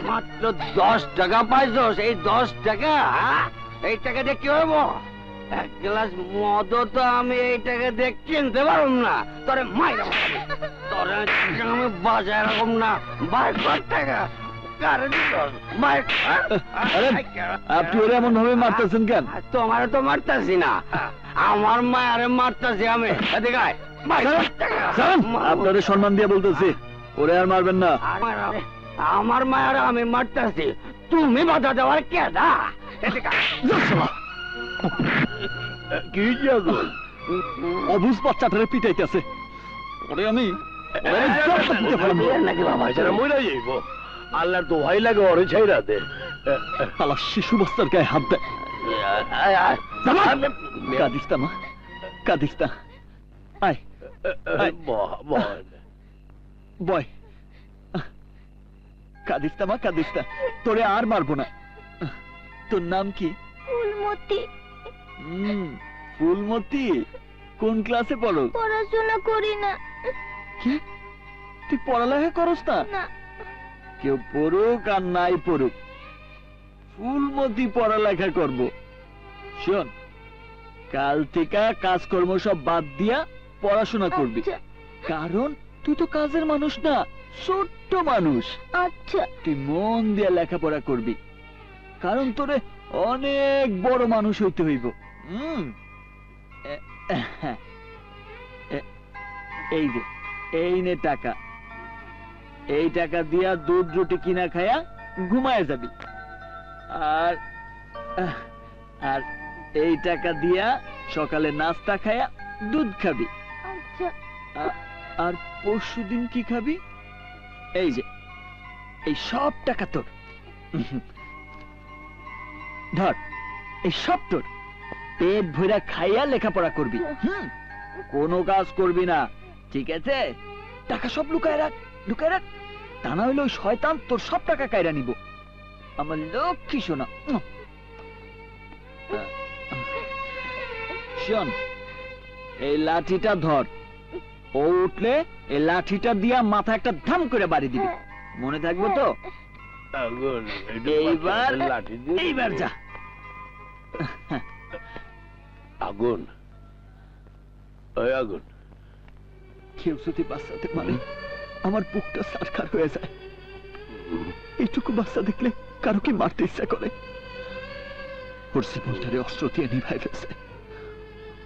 মাত্র 10 টাকা পাইছস, এই 10 টাকা এই টাকা দিয়ে কি হইব? এক গ্লাস মদ তো আমি এই টাকা দিয়ে কিনতে পারব না। তোরে মাইরা তোরে আমি বাজায় রাখব না। বাইর কর টাকা। আপনি ওরা এমন ভাবে মারতেছেন কেন? তোমারে তো মারতাছি না, আমার মায়ারে মারতাছি আমি। আপনারে সম্মান দিয়ে বলতেছি, ওরে আর মারবেন না। আমার মায়ারে আমি মারতাছি, তুমি বাধা দেওয়ার কেডা? কি অবুঝ বাচ্চাটারে পিটাইতেছে, ওরে আমি নাকি বাবা মইরা যাইব। আল্লাহর দোহাই লাগে ওরে ছাইরা দে। আল্লাহ শিশু বস্তার গায়ে হাত দেয়। কাঁদিস না মা, কাঁদিস না। আয় বয়, কাঁদিস না মা, কাঁদিস না। তোরে আর মারবো না। তোর নাম কি? ফুলমতি। ফুলমতি, কোন ক্লাসে পড়ো? পড়াশোনা করি না। কি তুই পড়ালেখা করস না? কেউ পড়ুক আর নাই পড়ুক, ফুলমতি পড়ালেখা করব। শোন, কাল থেকে কাজকর্ম সব বাদ দিয়া পড়াশোনা করবি। কারণ তুই তো কাজের মানুষ না, ছোট্ট মানুষ। আচ্ছা, তুই মন দিয়া লেখাপড়া করবি, কারণ তোরে অনেক বড় মানুষ হইতে হইব। এই যে, এই নে টাকা। এই টাকা দিয়া দুধ রুটি কিনা খায়া ঘুমায় যাবি। আর আর এই টাকা দিয়া সকালে নাস্তা খায়া দুধ খাবি। আর পরশুদিন কি খাবি? এই যে, এই সব টাকা তোর। ধর, এই সব তোর। পেট ভরা খাইয়া লেখাপড়া করবি। কোনো কাজ করবি না, ঠিক আছে? টাকা সব লুকায় রাখ, লুকায় রাখ। তা না হইলে ওই শয়তান তোর সব টাকা কাইরা নিব। আমার লক্ষ্মী শোনা। শোন, এই লাঠিটা ধর। ও উঠলে এই লাঠিটা দিয়া মাথা একটা ধাম করে বাড়ি দিবি। মনে থাকবো তো? এইবার যা। আগুন, ওই আগুন, কেউ যদি বাচ্চাতে মারে আমার বুকটা সারখার হয়ে যায়। এইটুকু বাচ্চা দেখলে কারো কি মারতে ইচ্ছা করে? ওর জীবনটারে অস্ত্র দিয়ে নিভাই ফেলছে।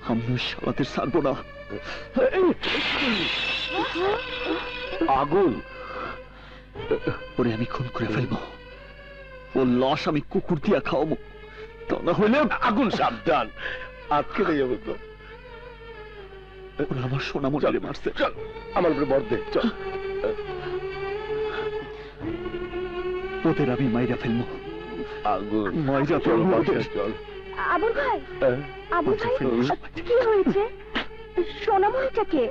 আমি সালাদের ছাড়বো না। আগুন, ওরে আমি খুন করে ফেলবো। ওর লাশ আমি কুকুর দিয়া খাওয়াবো। তা না হইলে আগুন সাবধান, আটকে যাবে তো। ওরা আমার সোনা মনে মারছে। চল, আমার উপরে বর দে, চল। ওদের আমি মাইরা ফেলবো। আগুন, মাইরা ফেলবো ওদের। চল। আবুল ভাই, আবুল ভাই, কি হয়েছে? সোনামণিটাকে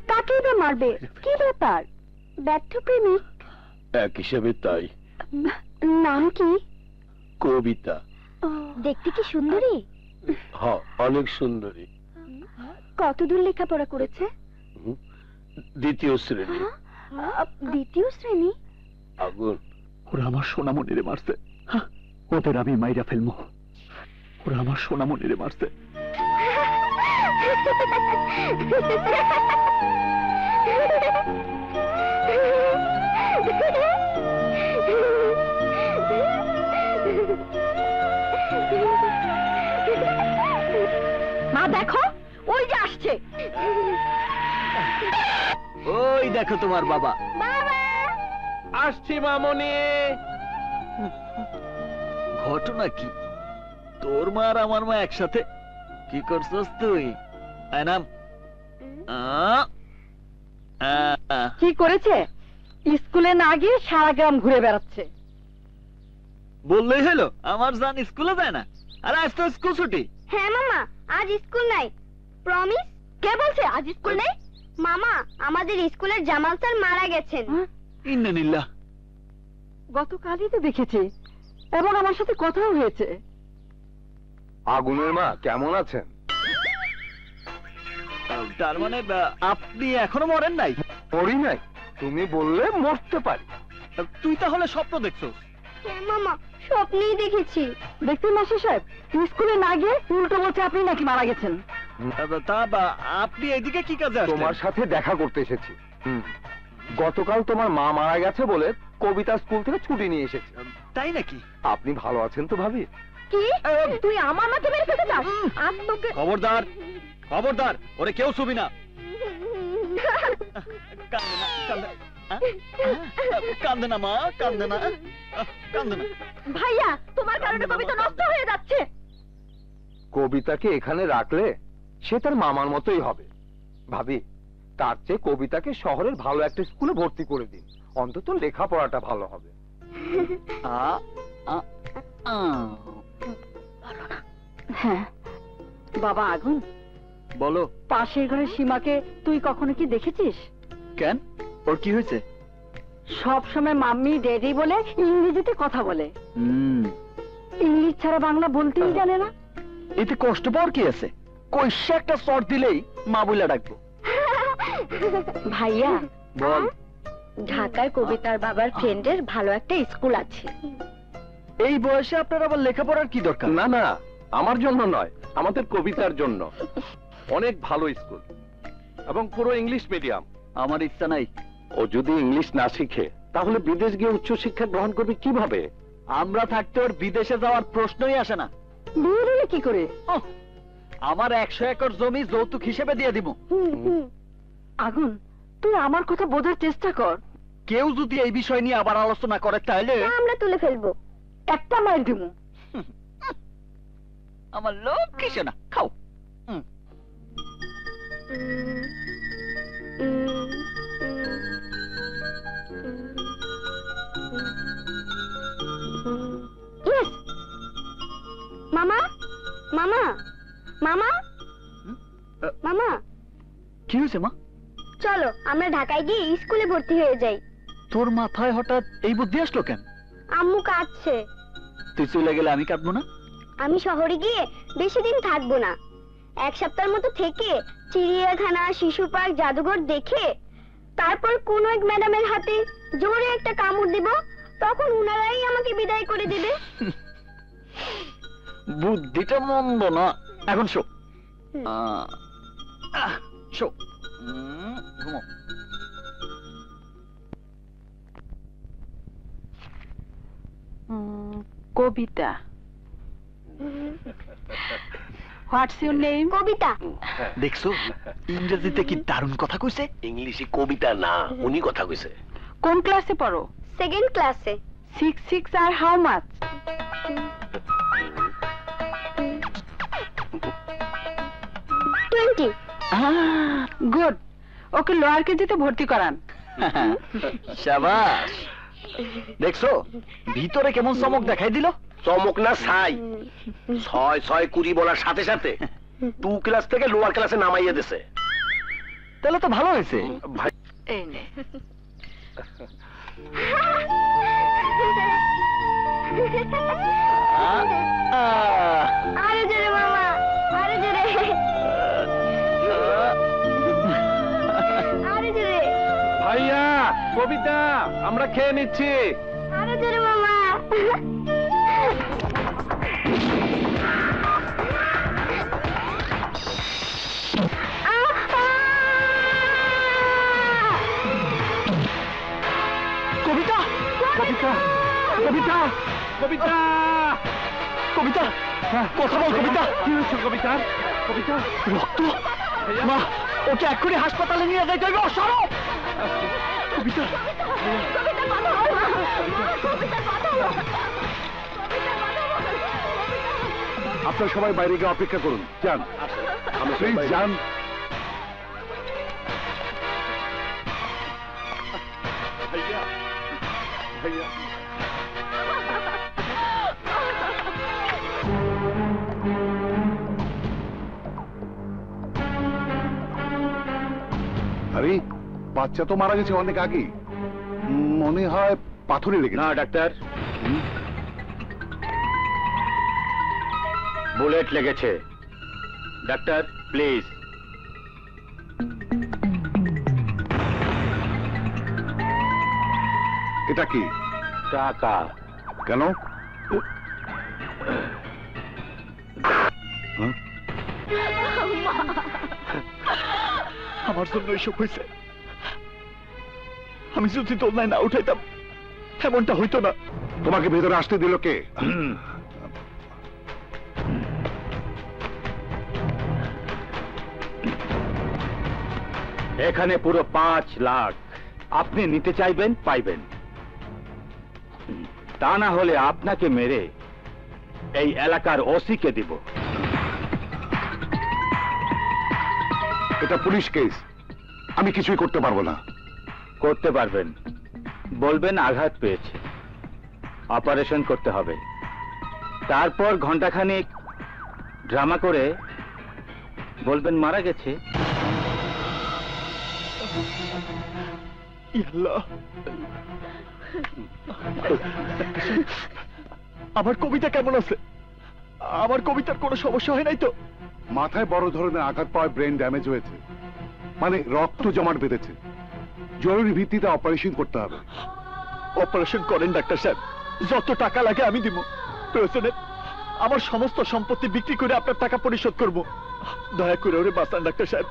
কাকে বা মারবে? কি ব্যাপার? ব্যর্থ প্রেমিক এক হিসেবে তাই। নাম কি? কবিতা। দেখতে কি সুন্দরী? হ্যাঁ, অনেক সুন্দরী। কতদূর লেখাপড়া করেছে? দ্বিতীয় শ্রেণী। দ্বিতীয় শ্রেণী? আগুন, ওরা আমার সোনামণিরে মারছে। ওদের আমি মাইরা ফেলবো। ওরা আমার সোনামণিরে মারছে। মা দেখো, ওই যে আসছে। ওই দেখো তোমার বাবা। আসছি মামনি। ঘটনা কি? তোর মা আর আমার মা একসাথে? কি করছস তুই? নাম কি করেছে? স্কুলে না গিয়ে সারা গ্রাম ঘুরে বেড়াচ্ছে। বললেই হলো, আমার জান স্কুলে যায় না। আর আজ তো স্কুল ছুটি। হ্যাঁ মামা, আজ স্কুল নাই। প্রমিস? কে বলছে আজ স্কুল নেই? মামা, আমাদের স্কুলের জামাল স্যার মারা গেছেন। ইন্নালিল্লাহ। গতকালই তো দেখেছি, এবং আমার সাথে কথাও হয়েছে। আগুনের মা কেমন আছেন? তার মানে আপনি এখনো মরেন নাই? মরি নাই, তুমি বললে মরতে পারি। তুই তাহলে স্বপ্ন দেখছস? হ্যাঁ মামা, স্বপ্নেই দেখেছি। দেখতেন মাস্টার সাহেব, স্কুলে না গিয়ে উল্টো বলছে আপনি নাকি মারা গেছেন। আপনি এদিকে কি কাজে আসছেন? তোমার সাথে দেখা করতে এসেছি। গতকাল তোমার মা মারা গেছে বলে কবিতা স্কুল থেকে ছুটি নিয়ে এসেছি। তাই নাকি? আপনি ভালো আছেন তো ভাবি? কি তুই আমার মাকে মেরে ফেলতে চাস? আজ তোকে খবরদার, খবরদার, ওরে কেউ ছবি না। কান্দে না, কান্দে না মা, কান্দে না, কান্দে না। ভাইয়া, তোমার কারণে কবিতা নষ্ট হয়ে যাচ্ছে। কবিতাকে এখানে রাখলে সে তার মামার মতোই হবে। ভাবি, তার চেয়ে কবিতাকে শহরের ভালো একটা স্কুলে ভর্তি করে দিন, অন্তত লেখাপড়াটা ভালো হবে। হ্যাঁ বাবা আগুন, বলো। পাশের ঘরের সীমাকে তুই কখনো কি দেখেছিস? কেন, ওর কি হয়েছে? সব সময় মাম্মি ড্যাডি বলে ইংরেজিতে কথা বলে, ইংলিশ ছাড়া বাংলা বলতেই জানে না। এতে কষ্ট পাওয়ার কি আছে? কইসা একটা শর্ট দিলেই মা বইলা ডাকবো। ভাইয়া বল। ঢাকায় কবিতার বাবার ফ্রেন্ডের ভালো একটা স্কুল আছে। এই বয়সে আপনার আবার লেখাপড়ার কি দরকার? না না, আমার জন্য নয়, আমাদের কবিতার জন্য। অনেক ভালো স্কুল এবং পুরো ইংলিশ মিডিয়াম। আমার ইচ্ছা নাই। ও যদি ইংলিশ না শিখে তাহলে বিদেশ গিয়ে উচ্চশিক্ষা গ্রহণ করবে কিভাবে? আমরা থাকতে ওর বিদেশে যাওয়ার প্রশ্নই আসে না। বিয়ে দিলে কি করে? আমার 100 একর জমি যৌতুক হিসেবে দিয়ে দিব। আগুন, তুই আমার কথা বোঝার চেষ্টা কর। কেউ যদি এই বিষয় নিয়ে আবার আলোচনা করে তাহলে আমরা তুলে ফেলবো। একটা মাইল দিব। আমার লোক কিসে না, খাও। Yes! মামা, মামা, মামা, মামা, কি হয়েছে মা? চলো আমরা ঢাকায় গিয়ে স্কুলে ভর্তি হয়ে যাই। তোর মাথায় হঠাৎ এই বুদ্ধি আসলো কেন? আম্মু কাঁদছে। তুই চলে গেলে আমি কাঁদবো না? আমি শহরে গিয়ে বেশি দিন থাকবো না, 1 সপ্তাহের মতো থেকে চিড়িয়াখানা, শিশু পার্ক, জাদুঘর দেখে তারপর কোন এক ম্যাডামের হাতে জোরে একটা কামড় দিব, তখন উনারাই আমাকে বিদায় করে দেবে। বুদ্ধিটা মন্দ না। এখন শো, শো, ঘুমো। Kabita. What's your name? Kabita. দেখছো ইংরেজিতে কি দারুণ কথা কইছে? ইংলিশে কবিতা না, উনি কথা কইছে। কোন ক্লাসে পড়ো? 2nd ক্লাসে। 6 6 আর how much? 20। Good, okay lower কেজিতে ভর্তি করান। শাবাশ। দেখছো ভিতরে কেমন চমক দেখাই দিল? চমক না ছাই। 6 6 20 বলার সাথে সাথে 2 ক্লাস থেকে লোয়ার ক্লাসে নামাইয়া দিছে। তাহলে তো ভালো হয়েছে। ভাই এই নে। আরে জোরে মামা, আরে জোরে, আরে জোরে। ভাইয়া, কবিতা আমরা খেয়ে নিচ্ছি। আরে জোরে মামা। কবিতা, কবিতা, কবিতা, কবিতা, কবিতা, কথা বল কবিতা। কি হয়েছে কবিতা? কবিতা, রক্ত। মা, ওকে এক্ষুনি হাসপাতালে নিয়ে যাইতে হবে। সরো। কবিতা, কবিতা কথা বল মা। কবিতা কথা বল। আপনারা সবাই বাইরে গিয়ে অপেক্ষা করুন। যান, প্লিজ যান। ভাইয়া, ভাইয়া, আরে বাচ্চা তো মারা গেছে অনেক আগে, মনে হয় পাথরে লেগেছে। না ডাক্তার, বুলেট লেগেছে। Doctor please. এটা কি? টাকা। কেন? হ্যাঁ? আমার জন্য এসব হয়েছে। আমি যদি দোলনায় না উঠাইতাম এমনটা হইতো না। তোমাকে ভেতরে আসতে দিল কে? এখানে পুরো 5 লাখ আপনি নিতে চাইবেন, পাইবেন। তা না হলে আপনাকে মেরে এই এলাকার ওসিকে দিব। এটা পুলিশ কেস, আমি কিছুই করতে পারবো না। করতে পারবেন। বলবেন আঘাত পেয়েছে, অপারেশন করতে হবে। তারপর ঘন্টাখানেক ড্রামা করে বলবেন মারা গেছে। আমার কবিতা কেমন আছে? আমার কবিতার কোনো সমস্যা হয় নাই তো? মাথায় বড় ধরনের আঘাত পাওয়ায় ব্রেন ড্যামেজ হয়েছে, মানে রক্ত জমাট বেঁধেছে। জরুরি ভিত্তিতে অপারেশন করতে হবে। অপারেশন করেন ডাক্তার সাহেব, যত টাকা লাগে আমি দিব। প্রয়োজনে আমার সমস্ত সম্পত্তি বিক্রি করে আপনার টাকা পরিশোধ করব। দয়া করে ওরে বাঁচান ডাক্তার সাহেব,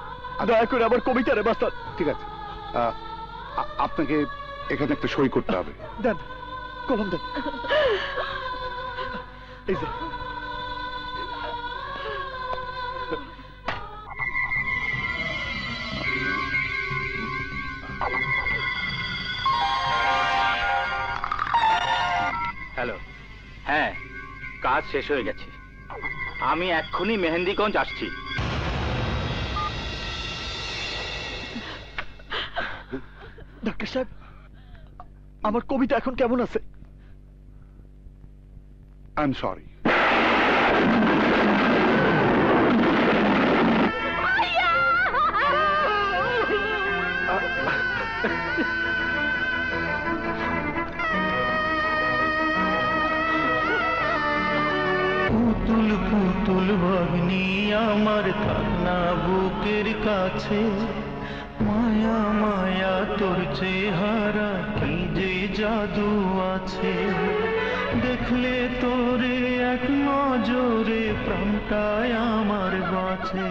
দয়া করে আমার কবিতারে বাঁচান। ঠিক আছে, আপনাকে এখানে একটা সই করতে হবে। দেন, কলম দেন। এই যে। হ্যালো, হ্যাঁ, কাজ শেষ হয়ে গেছে। আমি এক্ষুনি মেহেন্দিগঞ্জ আসছি। ডাক্তার সাহেব, আমার কবিতা এখন কেমন আছে? I am sorry. পুতুল পুতুল ভাগ্নি আমার থাকনা বুকের কাছে, মায়া মায়া তোর চেহারা কি যে জাদু আছে, দেখলে তোরে এক নজরে প্রাণটায় আমার বাঁচে।